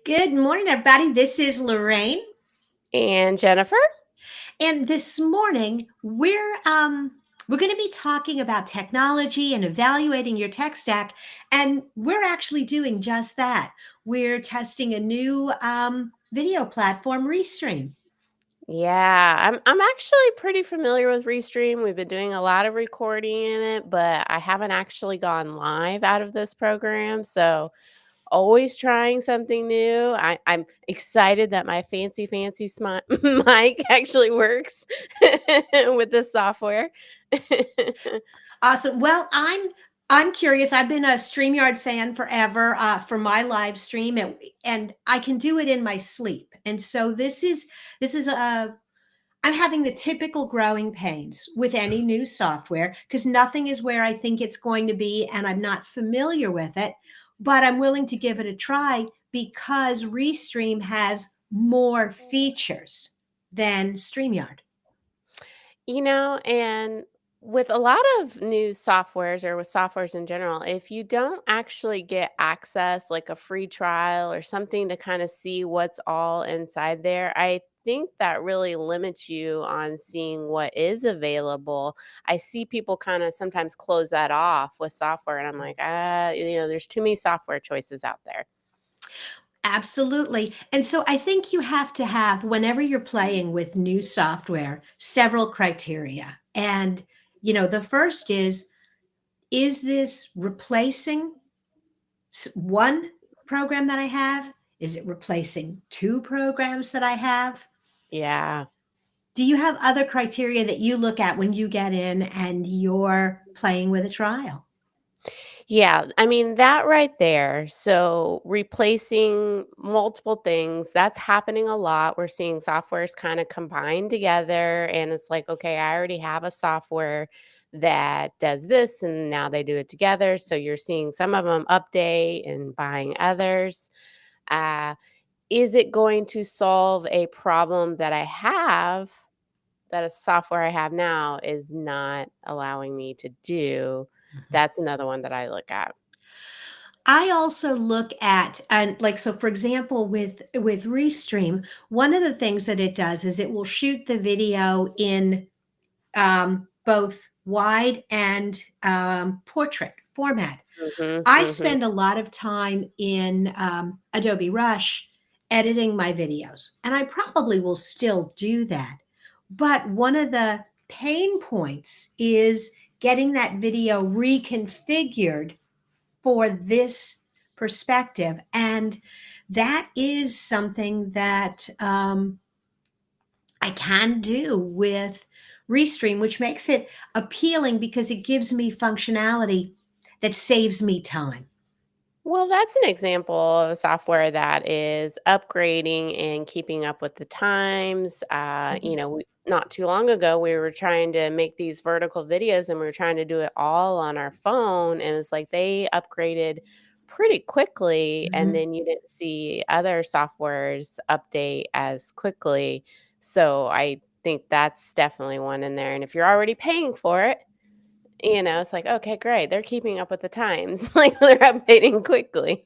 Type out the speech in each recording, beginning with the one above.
Good morning, everybody. This is Lorraine, And Jennifer? and this morning we're going to be talking about technology and evaluating your tech stack, and we're actually doing just that. We're testing a new video platform, Restream. Yeah, I'm actually pretty familiar with Restream. We've been doing a lot of recording in it, but I haven't actually gone live out of this program. So always trying something new. I'm excited that my fancy mic actually works with this software. Awesome. Well, I'm curious. I've been a StreamYard fan forever for my live stream, and I can do it in my sleep. And so this is a I'm having the typical growing pains with any new software because nothing is where I think it's going to be, and I'm not familiar with it, but I'm willing to give it a try because Restream has more features than StreamYard. And with a lot of new softwares or with softwares in general, if you don't actually get access, like a free trial or something to kind of see what's all inside there, I think that really limits you on seeing what is available. I see people kind of sometimes close that off with software, and I'm like, there's too many software choices out there. Absolutely. And so I think you have to have, whenever you're playing with new software, several criteria. And, the first is this replacing one program that I have? Is it replacing two programs that I have? Yeah. Do you have other criteria that you look at when you get in and you're playing with a trial? Yeah, I mean, that right there. So, replacing multiple things, that's happening a lot. We're seeing softwares kind of combine together, and it's like, okay, I already have a software that does this, and now they do it together. So, you're seeing some of them update and buying others. Uh, is it going to solve a problem that I have that a software I have now is not allowing me to do? That's another one that I look at. I also look at, and like, so for example, with Restream, one of the things that it does is it will shoot the video in both wide and portrait format. Mhm, I mhm. spend a lot of time in Adobe Rush editing my videos, and I probably will still do that. But one of the pain points is getting that video reconfigured for this perspective. And that is something that I can do with Restream, which makes it appealing because it gives me functionality that saves me time. Well, that's an example of software that is upgrading and keeping up with the times. Mhm. Not too long ago, we were trying to make these vertical videos and we were trying to do it all on our phone. And it's like they upgraded pretty quickly, and Mhm. then you didn't see other softwares update as quickly. So I think that's definitely one in there. And if you're already paying for it, it's like, "Okay, great. They're keeping up with the times." Like, they're updating quickly.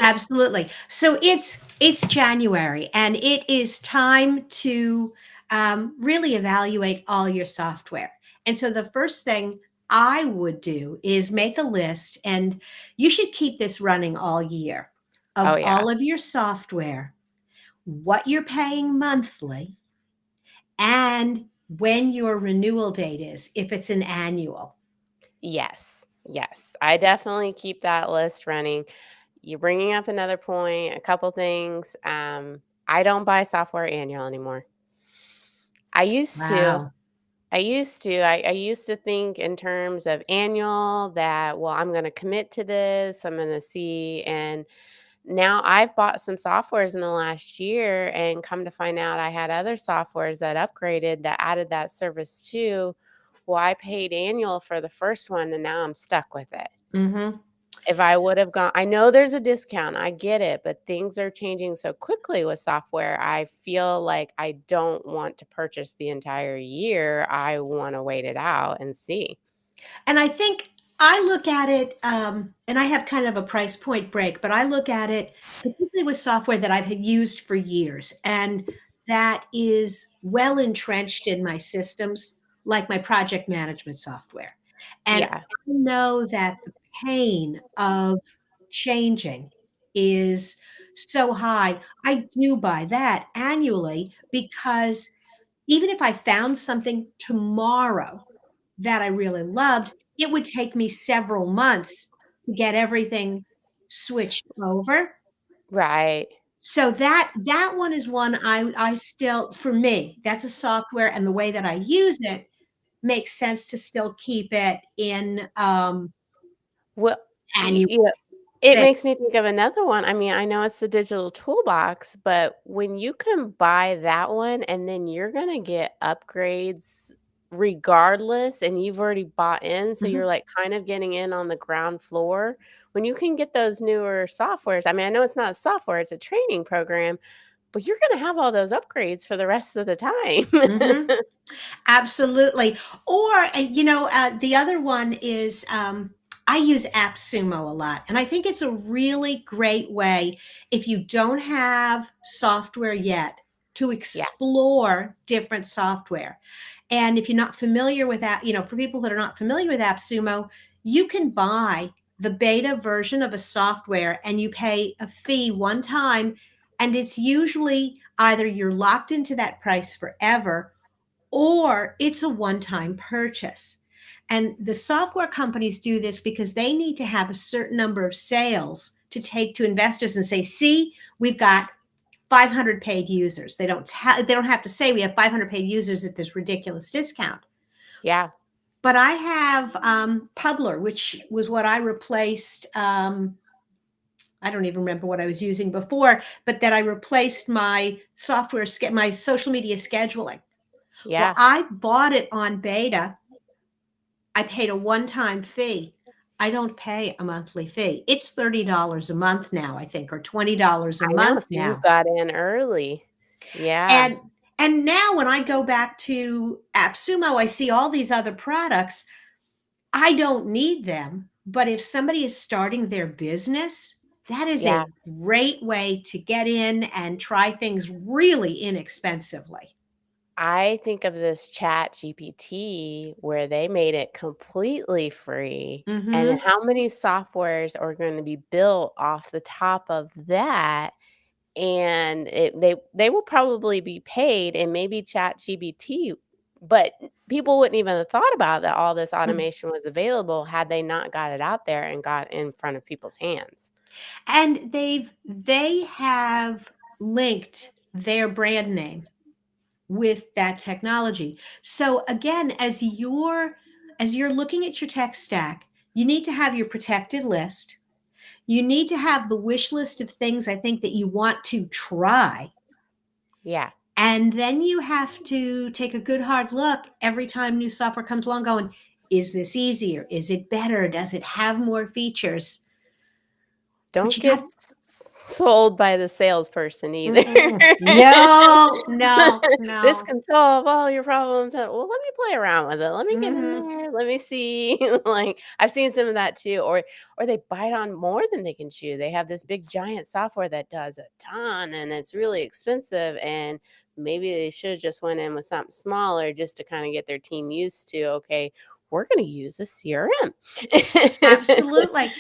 Absolutely. So it's January, and it is time to really evaluate all your software. And so the first thing I would do is make a list, and you should keep this running all year, Oh, of yeah. all of your software, what you're paying monthly, and when your renewal date is, if it's an annual. Yes. Yes. I definitely keep that list running. You're bringing up another point, a couple things. I don't buy software annual anymore. I used to. Wow. I used to think in terms of annual that, well, I'm gonna commit to this, I'm gonna see, and now I've bought some softwares in the last year and come to find out I had other softwares that upgraded that added that service too. Well, I paid annual for the first one and now I'm stuck with it. Mhm. If I would have gone, I know there's a discount, I get it, but things are changing so quickly with software. I feel like I don't want to purchase the entire year. I want to wait it out and see. And I think I look at it, and I have kind of a price point break, but I look at it particularly with software that I've had used for years and that is well entrenched in my systems, like my project management software. And I Yeah. know that the pain of changing is so high. I do buy that annually because even if I found something tomorrow that I really loved, it would take me several months to get everything switched over. Right. So that one is one I still for me, that's a software and the way that I use it makes sense to still keep it in, Well, annual yeah, it thing. makes me think of another one. I mean, I know it's the digital toolbox, but when you can buy that one and then you're gonna get upgrades regardless, and you've already bought in, so you're Mhm. like kind of getting in on the ground floor. When you can get those newer softwares, I mean, I know it's not a software, it's a training program, but you're gonna have all those upgrades for the rest of the Mhm. time. Absolutely. Or, the other one is I use AppSumo a lot. And I think it's a really great way if you don't have software yet to Yeah, explore different software. And if you're not familiar with that, for people that are not familiar with AppSumo, you can buy the beta version of a software and you pay a fee one time. And it's usually either you're locked into that price forever or it's a one time purchase. And the software companies do this because they need to have a certain number of sales to take to investors and say, see, we've got 500 paid users. They don't have to say we have 500 paid users at this ridiculous discount. yeah, But I have Publer, which was what I replaced. I don't even remember what I was using before, but that I replaced my my social media scheduling. Well, yeah. I bought it on beta. I paid a one-time fee. I don't pay a monthly fee. It's $30 a month now, I think, or $20 a I know, month so you now. got in early. Yeah. And and now when I go back to AppSumo, I see all these other products. I don't need them, but if somebody is starting their business, that is Yeah, a great way to get in and try things really inexpensively. I think of this Chat GPT where they made it completely free, and then Mhm. how many softwares are gonna be built off the top of that, and they will probably be paid and maybe Chat GPT, but people wouldn't even have thought about that all this automation was available had they not got it out there and got in front of people's hands. And they have linked their brand name with that technology. So again, as you're looking at your tech stack, you need to have your protected list. You need to have the wish list of things I think that you want to try. Yeah. And then you have to take a good hard look every time new software comes along going, is this easier? Is it better? Does it have more features? But Don't you get got sold by the salesperson either. Mm-mm. No, no, This no. can solve all your problems. Well, let me play around with it. Let me get in Mhm. there. Let me see. Like I've seen some of that too. Or they bite on more than they can chew. They have this big giant software that does a ton and it's really expensive. And maybe they should have just went in with something smaller just to kind of get their team used to, okay, we're gonna use a CRM. Absolutely.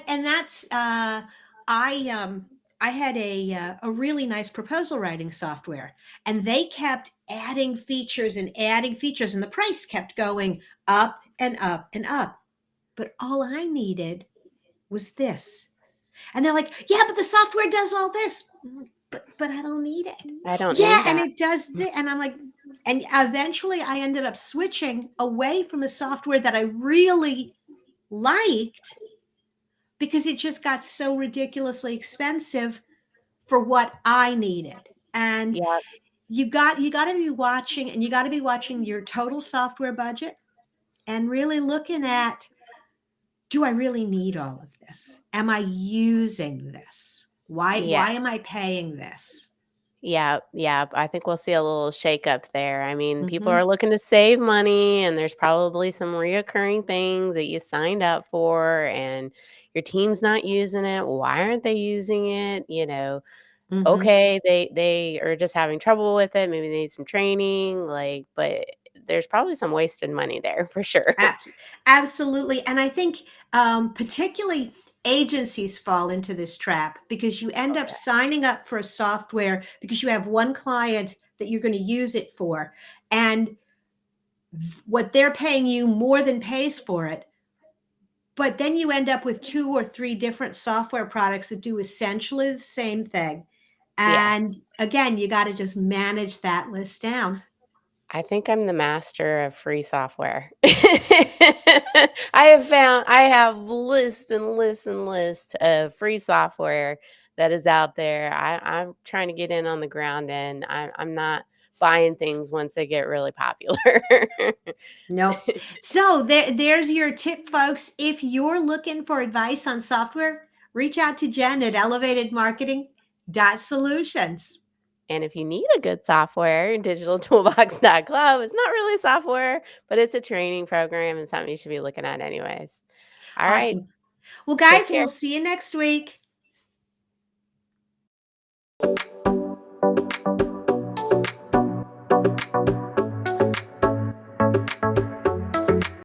And that's I I had a really nice proposal writing software and they kept adding features and the price kept going up and up and up. But all I needed was this. And they're like, "Yeah, but the software does all this." But I don't need it. I don't Yeah, need and that. it does this. And I'm like, and eventually I ended up switching away from a software that I really liked because it just got so ridiculously expensive for what I needed. And Yeah. you got to be watching and you got to be watching your total software budget and really looking at, do I really need all of this? Am I using this? Why Yeah. am I paying this? Yep, yep. I think we'll see a little shakeup there. I mean, people Mhm. are looking to save money, and there's probably some reoccurring things that you signed up for, and your team's not using it. Why aren't they using it? Mhm. Okay, they are just having trouble with it. Maybe they need some training, but there's probably some wasted money there for sure. Abs Absolutely, and I think, particularly agencies fall into this trap because you end up signing up for a software because you have one client that you're gonna use it for, and what they're paying you more than pays for it, but then you end up with 2 or 3 different software products that do essentially the same thing, Yeah. and again, you gotta just manage that list down. I think I'm the master of free software. I have lists and lists and lists of free software that is out there. I'm trying to get in on the ground and I'm not buying things once they get really popular. Nope. So there's your tip, folks. If you're looking for advice on software, reach out to Jen at elevatedmarketing.solutions. And if you need a good software, digitaltoolbox.club is not really software, but it's a training program and something you should be looking at anyways. All right. Awesome. Well, Take guys, care. we'll see you next week.